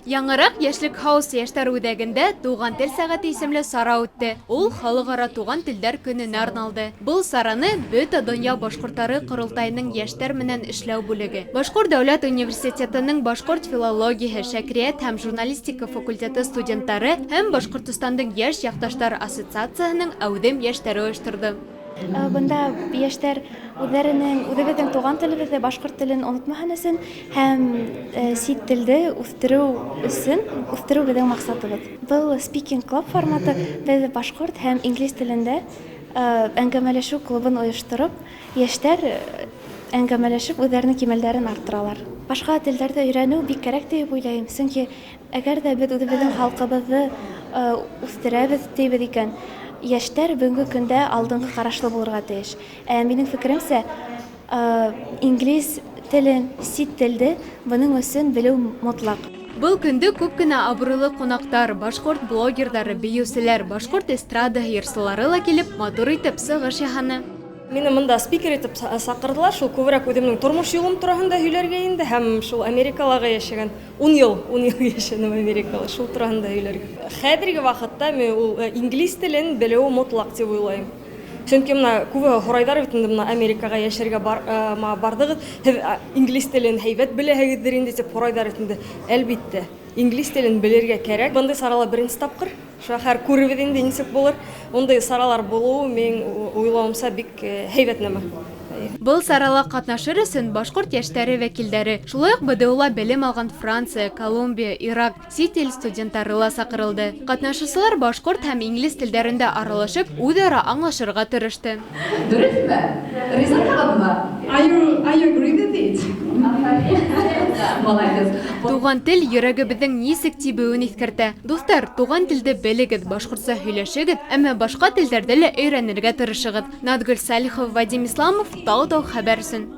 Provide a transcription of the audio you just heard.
Яңырак Яшлек хаус яшьтәр үҙәгендә туган тел сәгате исемле сара үтте. Ул халыкара туган телдәр көненә арналды. Был сараны бөтә дөнья башкортлары корылтайының яшьтәр менән эшләү бүлеге. Башкорт дәүләт университетының башкорт филологияһы, шәкрият һәм журналистика факультеты студентлары һәм Башкортстандың яшь якташлар ассоциациясының әүдем яшьтәре оештырды. Бында яшьтәр үҙебеҙҙең туган телебеҙҙе, башҡорт телен онотмаһын өсөн һәм сит телде үҫтереү беҙҙең маҡсатыбыҙ. Был Speaking Club форматы беҙ башҡорт һәм инглиз телендә әңгәмәләшеү клубын ойоштороп, йәштәр әңгәмәләшеп үҙҙәренең кимәлдәрен арттыралар. Башҡа телдәрҙе өйрәнеү бик кәрәк дип уйлайым, сөнки әгәр ҙә беҙ үҙебеҙҙең халҡыбыҙҙы үҫтерәбеҙ тибеҙ икән, йәштәр бөгөнгө көндә алдыңғы ҡарашлы булырға тейеш. Минең фекеремсә, инглиз телен, сит телде бының өсөн белеү мотлаҡ. Был көндө күп кенә абруйлы ҡунаҡтар, башҡорт блогерҙары, бейеүселәр, башҡорт эстрада йырсылары ла килеп, матур итеп сығыш яһаны. Мине мында спикер итеп саҡырҙылар, шул күберәк үҙемнең тормош юлым тураһында һөйләргә инде һәм шул Америкалағы йәшәгән 10 йыл йәшәнем Америкала, шул тураһында һөйләргә. Хәҙерге ваҡытта мин ул инглиз телен белеү мотлаҡ дип уйлайым. Чөнки мына күбе һорайҙар бит инде мына Америкаға йәшәргә бардығыҙ, һеҙ инглиз телен һәйбәт беләһегеҙҙер инде дип һорайҙар инде. Әлбиттә, инглиз телен белергә кәрәк. Бындай сарала беренсе тапҡыр. Шәһәр күребеҙ инде нисек булыр. Ундай саралар булыуы мин уйлауымса бик һәйбәт нәмә. Был сарала ҡатнашыр өсөн башҡорт йәштәре вәкилдәре, шулай уҡ БДУ-ла белем алған Франция, Колумбия, Ирак, сит ил студенттары ла саҡырылды. Ҡатнашыусылар башҡорт һәм инглиз телдәрендә аралашып, үҙ-ара аңлашырға тырышты. Дөрөҫмө? Риза булғанмы? Are you agree with it? Молодец. Туған тел йөрәгебеҙҙең нисек тибеүен иҫкәртә. Дуҫтар, туған телде белегеҙ, башҡортса һөйләшегеҙ, әммә башҡа телдәрҙе лә өйрәнергә тырышығыҙ. Надгөл Салихов, Вадим Исламов, Тау-Тау хәбәр өсөн.